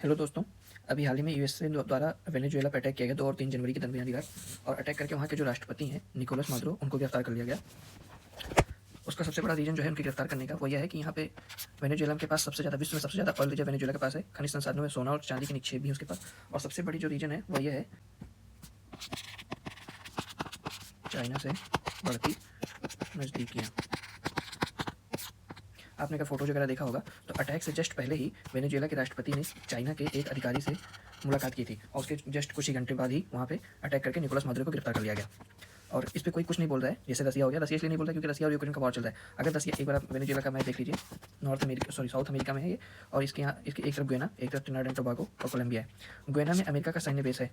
Hello दोस्तों। अभी हाल ही में यूएसए द्वारा वेनेजुएला पर अटैक किया गया 2 और 3 जनवरी की दरमियानी रात, और अटैक करके वहाँ के जो राष्ट्रपति हैं निकोलस मादुरो, उनको गिरफ्तार कर लिया गया। उसका सबसे बड़ा रीज़न जो है उनकी गिरफ्तार करने का वो यह है कि यहाँ पे वेनेजुएला के पास सबसे ज़्यादा, विश्व में सबसे ज़्यादा ऑयल रिजर्व वेनेजुएला के पास है। खनिज संसाधनों में सोना और चांदी के निक्षेप भी है उसके पास। और सबसे बड़ी जो रीजन है वो यह है चाइना से बढ़ती नज़दीकियाँ। आपने अगर फोटोज वगैरह देखा होगा तो अटैक से जस्ट पहले ही वेनेजुएला के राष्ट्रपति ने चाइना के एक अधिकारी से मुलाकात की थी, और उसके जस्ट कुछ ही घंटे बाद ही वहाँ पे अटैक करके निकोलस मादुरो को गिरफ्तार कर लिया गया। और इस पर कोई कुछ नहीं बोल रहा है, जैसे रसिया हो गया। रसिया इसलिए नहीं बोल रहा है क्योंकि रसिया और यूक्रेन का वॉर चल रहा है। अगर रसिया, एक बार आप वेनेजुएला का मैप देख लीजिए, साउथ अमेरिका में है ये, और इसके यहाँ इसकी एक तरफ गुयाना, एक तरफ ट्रिनिडाद एंड टोबागो और कोलंबिया है। गुयाना में अमेरिका का सैन्य बेस है,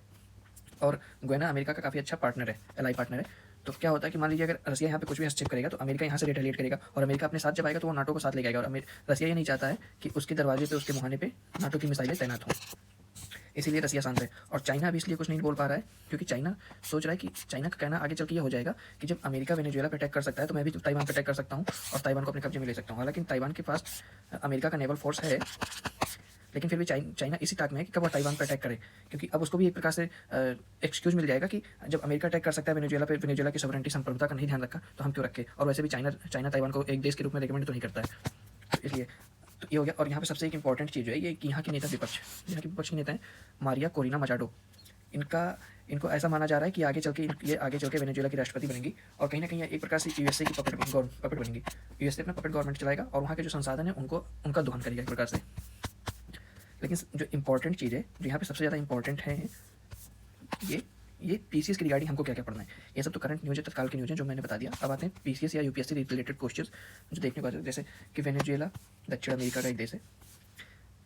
और गुयाना अमेरिका का काफ़ी अच्छा पार्टनर है, एलाई पार्टनर है। तो क्या होता है कि मान लीजिए अगर रसिया यहाँ पे कुछ भी हस्तक्षेप करेगा तो अमेरिका यहाँ से रिटेलिएट करेगा, और अमेरिका अपने साथ जब आएगा तो वो नाटो को साथ ले जाएगा। और रसिया ये नहीं चाहता है कि उसके दरवाजे पे, उसके मुहाने पे नाटो की मिसाइलें तैनात हों, इसीलिए रसिया शांत है। और चाइना भी इसलिए कुछ नहीं बोल पा रहा है क्योंकि चाइना सोच रहा है कि चाइना का कहना आगे चल के ये हो जाएगा कि जब अमेरिका वेनेजुएला पे अटैक कर सकता है तो मैं भी ताइवान पे अटैक कर सकता हूँ और ताइवान को अपने कब्जे में ले सकता हूँ। हालांकि ताइवान के पास अमेरिका का नेवल फोर्स है, लेकिन फिर भी चाइना इसी ताक में है कि कब वो ताइवान पर अटैक करे, क्योंकि अब उसको भी एक प्रकार से एक्सक्यूज मिल जाएगा कि जब अमेरिका अटैक कर सकता है वेनेजुएला पे, वेनेजुएला की सॉवरेनिटी, संप्रभुता का नहीं ध्यान रखा, तो हम क्यों रखें। और वैसे भी चाइना ताइवान को एक देश के रूप में रिकमेंड तो नहीं करता है, तो इसलिए तो ये हो गया। और यहाँ पे सबसे एक इंपॉर्टेंट चीज़ जो है ये कि यहाँ के नेता विपक्ष, यहाँ के विपक्ष के नेता हैं मारिया कोरिना मचाडो। इनको ऐसा माना जा रहा है कि ये आगे चल के वेनेजुएला की राष्ट्रपति बनेंगी, और कहीं ना कहीं एक प्रकार से यूएसए की पपेट बनेंगी। यूएसए अपना पपेट गवर्नमेंट चलाएगा और वहाँ के जो संसाधन है उनका दोहन करेगा एक प्रकार से। लेकिन जो इंपॉर्टेंट चीज़ है, जो यहाँ पे सबसे ज़्यादा इंपॉर्टेंट है, ये पीसीएस की रिगार्डिंग हमको क्या क्या पढ़ना है। ये सब तो करंट न्यूज़ है, तत्काल की न्यूज़ है जो मैंने बता दिया। अब आते हैं पीसीएस या यूपीएससी रिलेटेड क्वेश्चंस जो देखने को आते हैं, जैसे कि वेनेजुएला दक्षिण अमेरिका का एक देश है।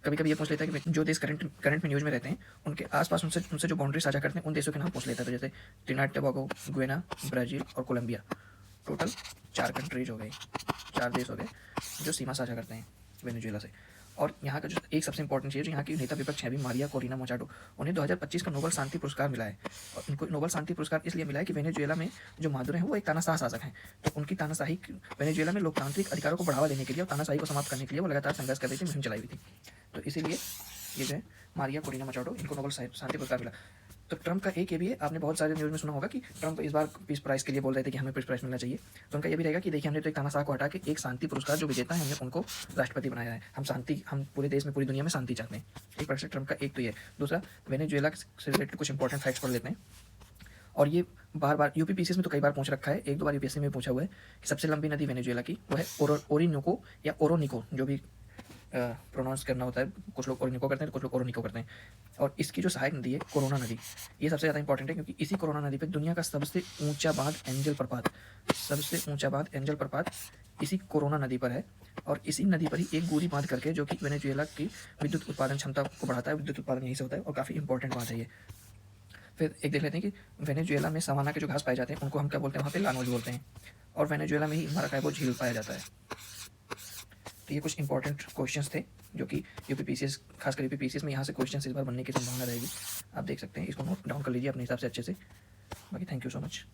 कभी कभी ये पूछ लेता है कि जो देश करंट में न्यूज़ में रहते हैं उनके आसपास उनसे जो बाउंड्री साझा करते हैं उन देशों के नाम पूछ लेता है। तो जैसे ट्रिनिडाद टोबागो, गुयाना, ब्राज़ील और कोलंबिया, टोटल 4 कंट्रीज हो गए, 4 देश हो गए जो सीमा साझा करते हैं वेनेजुएला से। और यहाँ का जो एक सबसे इंपॉर्टेंट चीज़, यहाँ की नेता विपक्ष है अभी मारिया कोरिना मचाडो, उन्हें 2025 का नोबेल शांति पुरस्कार मिला है। और इनको नोबेल शांति पुरस्कार इसलिए मिला है कि वेनेजुएला में जो मादुरो हैं वो एक तानाशाह शासक हैं, तो उनकी तानाशाही, वेनेजुएला में लोकतांत्रिक अधिकारों को बढ़ावा देने के लिए और तानाशाही को समाप्त करने के लिए वो लगातार संघर्ष कर रही थी, मुहिम चलाई हुई थी। तो इसीलिए ये जो है मारिया कोरिना मचाडो, इनको नोबेल शांति पुरस्कार मिला। तो ट्रंप का एक ये भी है, आपने बहुत सारे न्यूज़ में सुना होगा कि ट्रंप इस बार पीस प्राइज़ के लिए बोल रहे थे कि हमें पीस प्राइज़ मिलना चाहिए। तो उनका ये भी रहेगा कि देखिए, हमने तो एक तानाशाह को हटा के एक शांति पुरस्कार जो विजेता है हमने उनको राष्ट्रपति बनाया है। हम पूरे देश में, पूरी दुनिया में शांति चाहते हैं। एक प्रकार से ट्रंप का एक तो ये। दूसरा, वेनेजुएला से रिलेटेड कुछ इंपॉर्टेंट फैक्ट्स पढ़ लेते हैं। और ये बार बार यूपी पीसीएस में तो कई बार पूछ रखा है, 1-2 बार यूपीएससी में पूछा हुआ है कि सबसे लंबी नदी वेनेजुएला की वो है ओरिनोको या ओरोनिको, जो भी प्रोनाउंस करना होता है। कुछ लोग ओरिनिको करते हैं तो कुछ लोग ओरोनिको करते हैं। और इसकी जो सहायक नदी है कोरोना नदी, ये सबसे ज़्यादा इंपॉर्टेंट है क्योंकि इसी कोरोना नदी पे दुनिया का सबसे ऊंचा बांध एंजल प्रपात इसी कोरोना नदी पर है। और इसी नदी पर ही एक गोरी बांध करके, जो कि वेनेजुएला की विद्युत उत्पादन क्षमता को बढ़ाता है, विद्युत उत्पादन यहीं से होता है और काफ़ी इंपॉर्टेंट बात है ये। फिर एक देख लेते हैं कि वेनेजुएला में सवाना के जो घास पाए जाते हैं उनको हम क्या बोलते हैं, वहाँ पे लानोज बोलते हैं। और वेनेजुएला में ही माराकाइबो झील पाया जाता है। तो ये कुछ इंपॉर्टेंट क्वेश्चंस थे जो कि यूपी पीसीएस, खासकर यूपी पीसीएस में यहाँ से क्वेश्चंस इस बार बनने की संभावना रहेगी। आप देख सकते हैं, इसको नोट डाउन कर लीजिए अपने हिसाब से अच्छे से। बाकी थैंक यू सो मच।